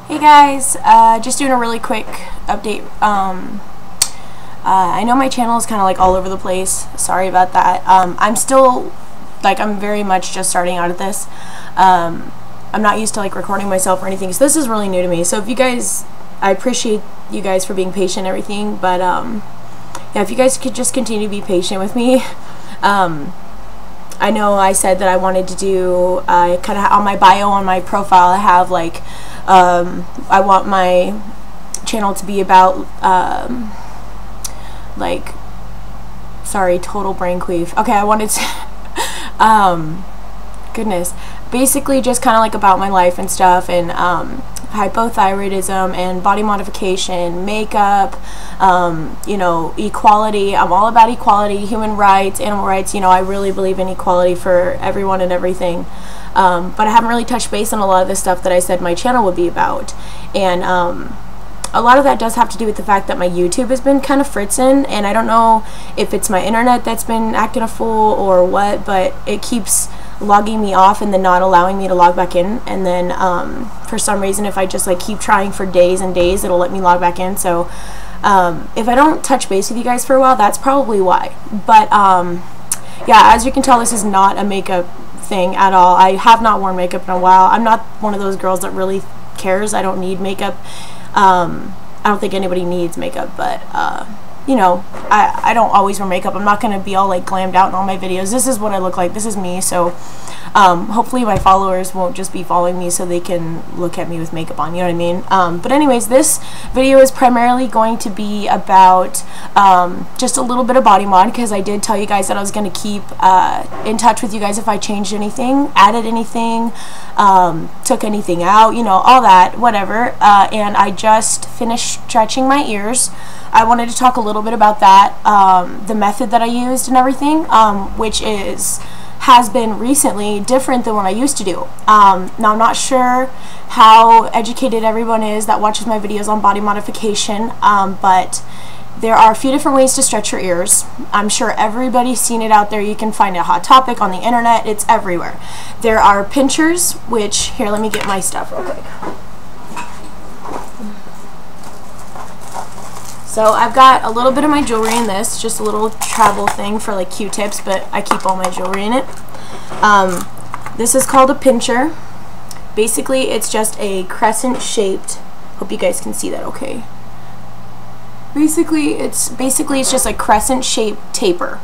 Hey guys, just doing a really quick update. I know my channel is kind of like all over the place. Sorry about that. I'm still, I'm very much just starting out at this. I'm not used to recording myself or anything, so this is really new to me. So if you guys, I appreciate you guys for being patient and everything, but yeah, if you guys could just continue to be patient with me. I know I said that I wanted to do, kind of on my bio on my profile, I have I want my channel to be about, sorry, total brain queef. Okay, I wanted to, goodness, basically just kind of about my life and stuff, and hypothyroidism and body modification, makeup, you know, equality. I'm all about equality, human rights, animal rights. You know, I really believe in equality for everyone and everything. But I haven't really touched base on a lot of the stuff that I said my channel would be about. And a lot of that does have to do with the fact that my YouTube has been kind of fritzing, and I don't know if it's my internet that's been acting a fool or what, but it keeps logging me off and then not allowing me to log back in, and then for some reason, if I just keep trying for days and days, it'll let me log back in. So if I don't touch base with you guys for a while, that's probably why. But yeah, as you can tell, this is not a makeup thing at all. I have not worn makeup in a while. I'm not one of those girls that really cares. I don't need makeup. I don't think anybody needs makeup, but you know, I don't always wear makeup. I'm not going to be all glammed out in all my videos. This is what I look like. This is me. So hopefully my followers won't just be following me so they can look at me with makeup on, you know what I mean? But anyways, this video is primarily going to be about just a little bit of body mod, because I did tell you guys that I was going to keep in touch with you guys if I changed anything, added anything, took anything out, you know, all that, whatever. And I just finished stretching my ears. I wanted to talk a little bit about that, the method that I used and everything, which has been recently different than what I used to do. Now, I'm not sure how educated everyone is that watches my videos on body modification, but there are a few different ways to stretch your ears. I'm sure everybody's seen it out there. You can find a Hot Topic on the internet. It's everywhere. There are pinchers, which, here, let me get my stuff real quick. So I've got a little bit of my jewelry in this, just a little travel thing for Q-tips, but I keep all my jewelry in it. This is called a pincher. Basically, it's just a crescent-shaped, hope you guys can see that okay. Basically, it's just a crescent-shaped taper,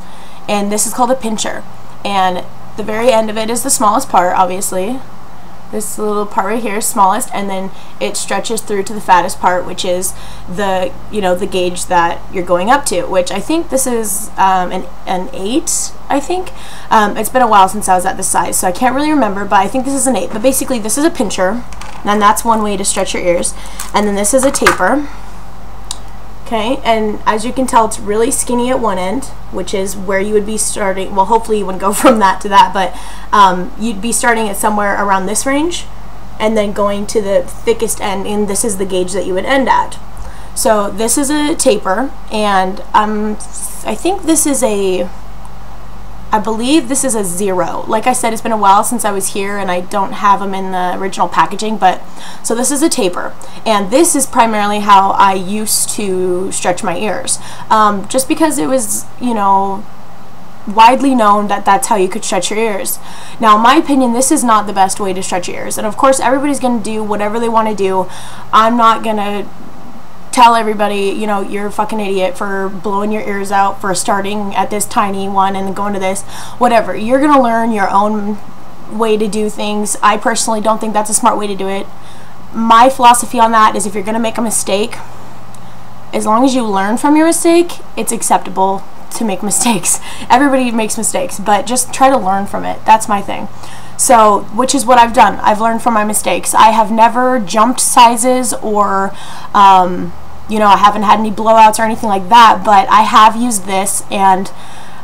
and this is called a pincher. And the very end of it is the smallest part, obviously. This little part right here is smallest, and then it stretches through to the fattest part, which is the, you know, the gauge that you're going up to, which I think this is an 8, I think. It's been a while since I was at this size, so I can't really remember, but I think this is an 8. But basically, this is a pincher, and that's one way to stretch your ears. And then this is a taper. Okay, and as you can tell, it's really skinny at one end, which is where you would be starting. Well, hopefully you wouldn't go from that to that, but you'd be starting at somewhere around this range and then going to the thickest end, and this is the gauge that you would end at. So this is a taper, and I think this is I believe this is a 0. Like I said, it's been a while since I was here, and I don't have them in the original packaging, but so this is a taper, and this is primarily how I used to stretch my ears, just because it was, you know, widely known that that's how you could stretch your ears. Now, in my opinion, this is not the best way to stretch your ears, and of course everybody's going to do whatever they want to do. I'm not going to tell everybody, you know, you're a fucking idiot for blowing your ears out, for starting at this tiny one and going to this, whatever. You're gonna learn your own way to do things. I personally don't think that's a smart way to do it. My philosophy on that is, if you're gonna make a mistake, as long as you learn from your mistake, it's acceptable to make mistakes. Everybody makes mistakes, but just try to learn from it. That's my thing. So, which is what I've done. I've learned from my mistakes. I have never jumped sizes or, you know, I haven't had any blowouts or anything like that, but I have used this, and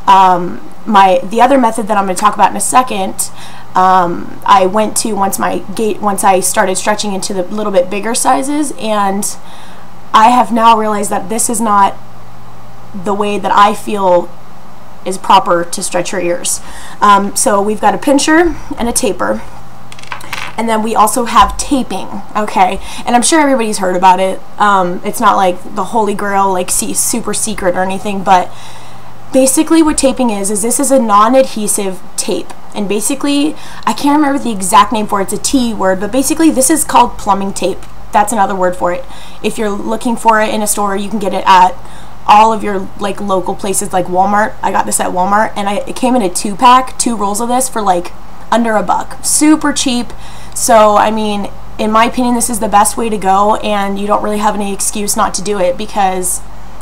the other method that I'm going to talk about in a second, I went to once I started stretching into the little bit bigger sizes, and I have now realized that this is not the way that I feel is proper to stretch your ears. So we've got a pincher and a taper, And then we also have taping, okay? And I'm sure everybody's heard about it. It's not like the holy grail, like super secret or anything, but basically what taping is this is a non-adhesive tape. And basically, I can't remember the exact name for it, it's a T word, but basically this is called plumbing tape. That's another word for it. If you're looking for it in a store, you can get it at all of your like local places like Walmart. I got this at Walmart, and it came in a 2-pack, 2 rolls of this for like under $1. Super cheap. So I mean, in my opinion, this is the best way to go, and you don't really have any excuse not to do it because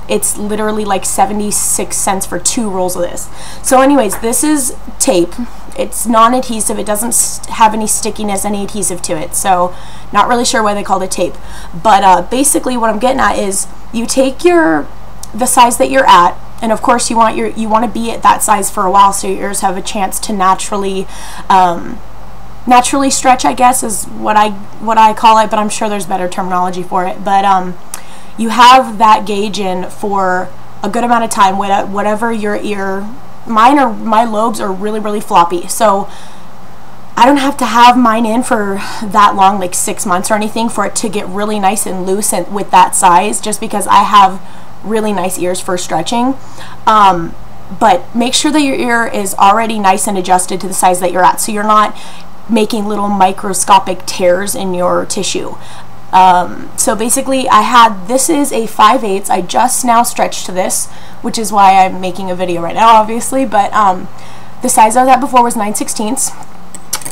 it's literally like 76 cents for 2 rolls of this. So anyways, this is tape. It's non-adhesive. It doesn't have any stickiness, any adhesive to it. So not really sure why they called it tape. But basically what I'm getting at is you take the size that you're at, and of course you want to be at that size for a while so your ears have a chance to naturally stretch, I guess is what I call it, but I'm sure there's better terminology for it. But you have that gauge in for a good amount of time, whatever your ear. My lobes are really floppy, so I don't have to have mine in for that long, like 6 months or anything, for it to get really nice and loose and with that size, just because I have really nice ears for stretching. But make sure that your ear is already nice and adjusted to the size that you're at, so you're not making little microscopic tears in your tissue. So basically this is a 5/8. I just now stretched to this, which is why I'm making a video right now, obviously, but the size I was at before was 9/16.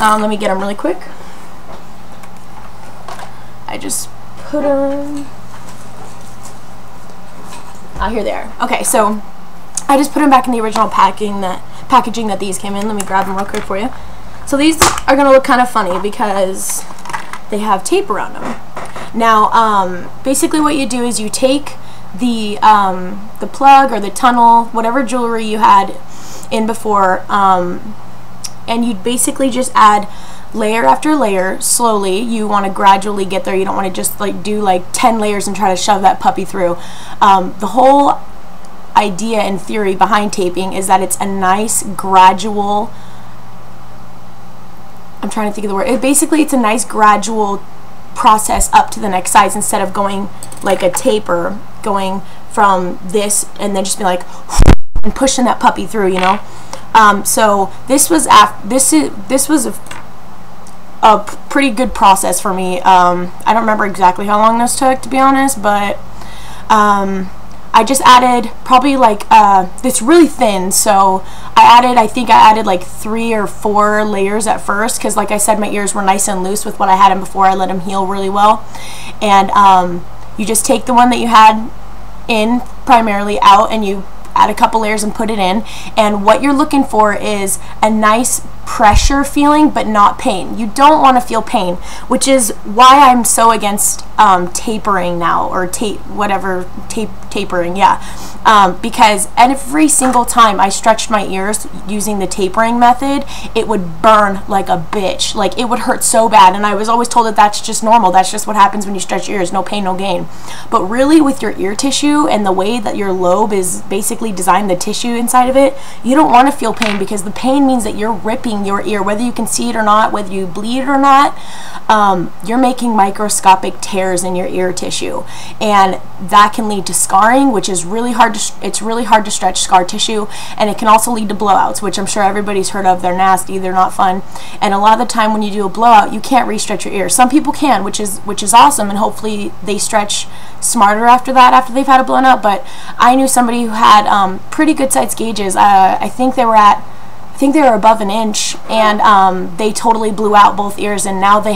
Let me get them really quick. I just put them, here they are. Okay, so I just put them back in the original packaging that these came in. Let me grab them real quick for you. So these are gonna look kind of funny because they have tape around them. Now, basically what you do is you take the plug or the tunnel, whatever jewelry you had in before, and you basically just add layer after layer slowly. You want to gradually get there. You don't want to just like do like 10 layers and try to shove that puppy through. The whole idea and theory behind taping is that it's a nice gradual, I'm trying to think of the word. Basically, it's a nice gradual process up to the next size, instead of going like a taper, going from this and then just be like and pushing that puppy through, you know. So this was a pretty good process for me. I don't remember exactly how long this took, to be honest, but I just added probably like it's really thin, so I think I added like 3 or 4 layers at first, because like I said, my ears were nice and loose with what I had in before. I let them heal really well. And you just take the one that you had in primarily out, and you add a couple layers and put it in, and what you're looking for is a nice pressure feeling but not pain. You don't want to feel pain, which is why I'm so against tapering now, or tapering, yeah, because every single time I stretched my ears using the tapering method, it would burn like a bitch. Like, it would hurt so bad, and I was always told that that's just normal, that's just what happens when you stretch your ears, no pain, no gain. But really, with your ear tissue and the way that your lobe is basically designed, the tissue inside of it, you don't want to feel pain, because the pain means that you're ripping your ear, whether you can see it or not, whether you bleed or not. You're making microscopic tears in your ear tissue, and that can lead to scarring, which is really hard to stretch scar tissue, and it can also lead to blowouts, which I'm sure everybody's heard of. They're nasty, they're not fun, and a lot of the time when you do a blowout, you can't re-stretch your ear. Some people can, which is awesome, and hopefully they stretch smarter after that, after they've had a blown out. But I knew somebody who had pretty good sized gauges. I think they were above an inch, and they totally blew out both ears, and now they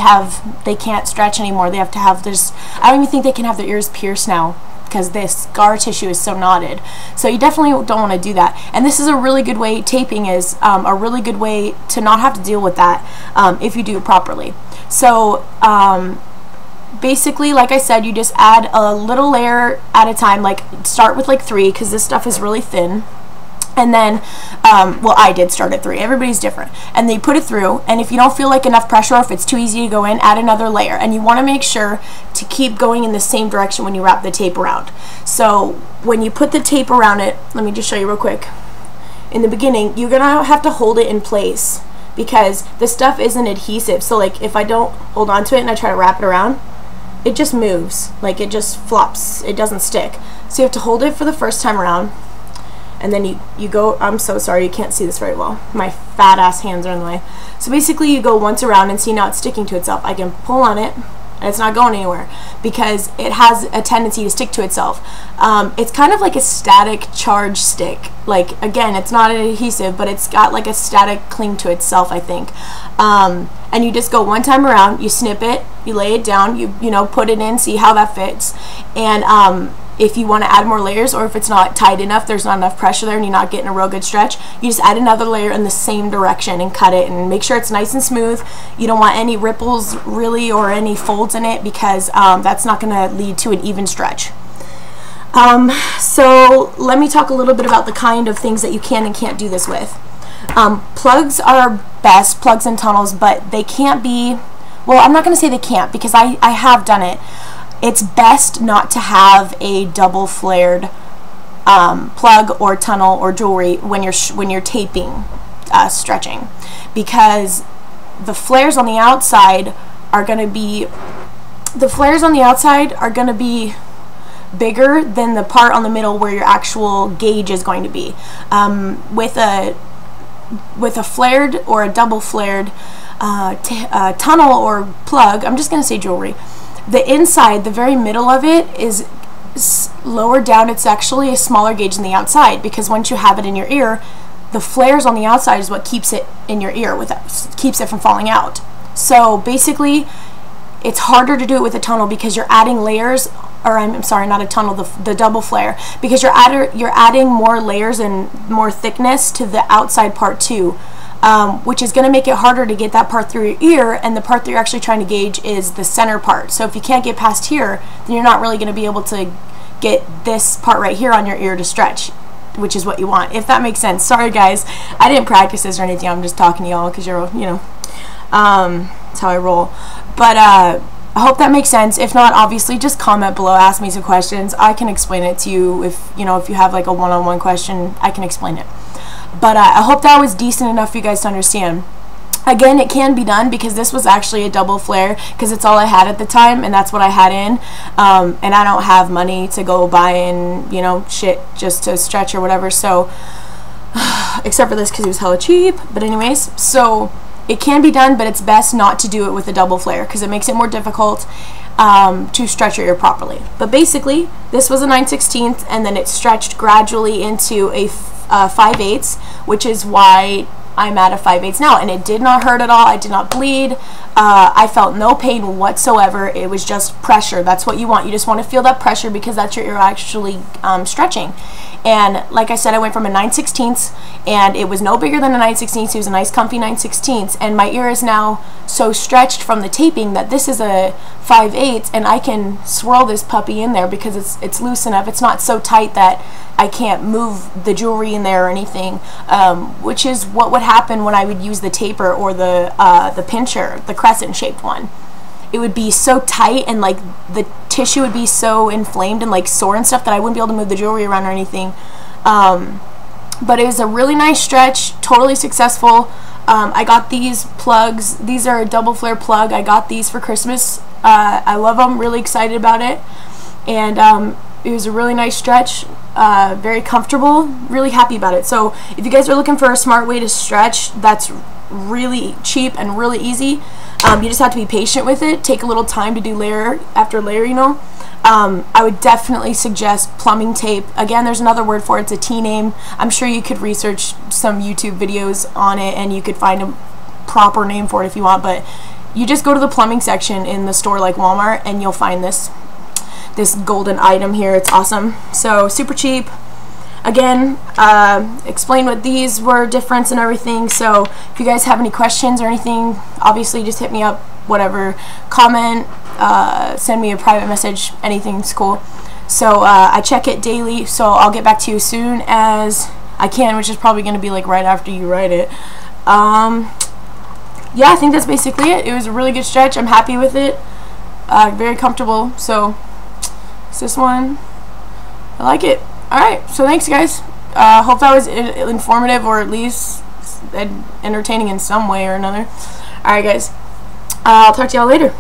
can't stretch anymore. They have to have this, I don't even think they can have their ears pierced now, because this scar tissue is so knotted. So you definitely don't want to do that. And this is a really good way, taping is a really good way to not have to deal with that if you do it properly. So basically, like I said, you just add a little layer at a time, like start with like 3, because this stuff is really thin. And then, well, I did start at 3. Everybody's different. And then you put it through, and if you don't feel like enough pressure, or if it's too easy to go in, add another layer. And you want to make sure to keep going in the same direction when you wrap the tape around. So when you put the tape around it, let me just show you real quick. In the beginning, you're going to have to hold it in place because the stuff isn't adhesive. So like if I don't hold on to it and I try to wrap it around, it just moves, like it just flops, it doesn't stick. So you have to hold it for the first time around, and then you go, I'm so sorry, you can't see this very well, my fat ass hands are in the way. So basically you go once around and see now it's sticking to itself. I can pull on it and it's not going anywhere because it has a tendency to stick to itself. It's kind of like a static charge stick. Like, again, it's not an adhesive, but it's got like a static cling to itself, I think. And you just go one time around, you snip it, you lay it down, you know, put it in, see how that fits. And if you want to add more layers, or if it's not tight enough, there's not enough pressure there and you're not getting a real good stretch, you just add another layer in the same direction and cut it, and make sure it's nice and smooth. You don't want any ripples really or any folds in it, because that's not going to lead to an even stretch. So let me talk a little bit about the kind of things that you can and can't do this with. Plugs are best, plugs and tunnels, but they can't be, well, I'm not going to say they can't, because I have done it. It's best not to have a double flared plug or tunnel or jewelry when you're taping, stretching, because the flares on the outside are going to be bigger than the part on the middle where your actual gauge is going to be. With a flared or a double flared tunnel or plug, I'm just going to say jewelry, the inside, the very middle of it is lower down. It's actually a smaller gauge than the outside, because once you have it in your ear, the flares on the outside is what keeps it in your ear, keeps it from falling out. So basically, it's harder to do it with a tunnel because you're adding layers, or I'm sorry, not a tunnel, the double flare, because you're adding more layers and more thickness to the outside part too. Which is going to make it harder to get that part through your ear, and the part that you're actually trying to gauge is the center part. So if you can't get past here, then you're not really going to be able to get this part right here on your ear to stretch, which is what you want, if that makes sense. Sorry guys, I didn't practice this or anything, I'm just talking to y'all because you're, you know, that's how I roll. But I hope that makes sense. If not, obviously just comment below, ask me some questions. I can explain it to you. If you know, if you have like a one-on-one question, I can explain it. But I hope that was decent enough for you guys to understand. Again, it can be done, because this was actually a double flare, because it's all I had at the time, and that's what I had in. And I don't have money to go buy in, you know, shit just to stretch or whatever. So, except for this, because it was hella cheap. But anyways, so it can be done, but it's best not to do it with a double flare, because it makes it more difficult to stretch your ear properly. But basically, this was a 9/16, and then it stretched gradually into a 5/8, which is why I'm at a 5/8 now, and it did not hurt at all. I did not bleed. I felt no pain whatsoever. It was just pressure. That's what you want. You just want to feel that pressure, because that's your ear actually stretching. And like I said, I went from a 9/16, and it was no bigger than a 9/16. It was a nice comfy 9/16, and my ear is now so stretched from the taping that this is a 5/8, and I can swirl this puppy in there because it's loose enough. It's not so tight that I can't move the jewelry in there or anything, which is what would happen when I would use the taper or the pincher, the crescent shaped one. It would be so tight, and like the tissue would be so inflamed and like sore and stuff that I wouldn't be able to move the jewelry around or anything. But it was a really nice stretch, totally successful. I got these plugs. These are a double flare plug. I got these for Christmas. I love them, really excited about it. And it was a really nice stretch, very comfortable, really happy about it. So if you guys are looking for a smart way to stretch that's really cheap and really easy, you just have to be patient with it, take a little time to do layer after layer, you know. I would definitely suggest plumbing tape. Again, there's another word for it, it's a T name. I'm sure you could research some YouTube videos on it and you could find a proper name for it if you want, but you just go to the plumbing section in the store like Walmart and you'll find this golden item here. It's awesome. So super cheap. Again, explain what these were, difference and everything. So if you guys have any questions or anything, obviously just hit me up, whatever, comment, send me a private message, anything's cool. So I check it daily, so I'll get back to you as soon as I can, which is probably going to be like right after you write it. Yeah, I think that's basically it. It was a really good stretch. I'm happy with it. Very comfortable. So it's this one. I like it. Alright, so thanks guys. Hope that was informative, or at least entertaining in some way or another. Alright guys, I'll talk to y'all later.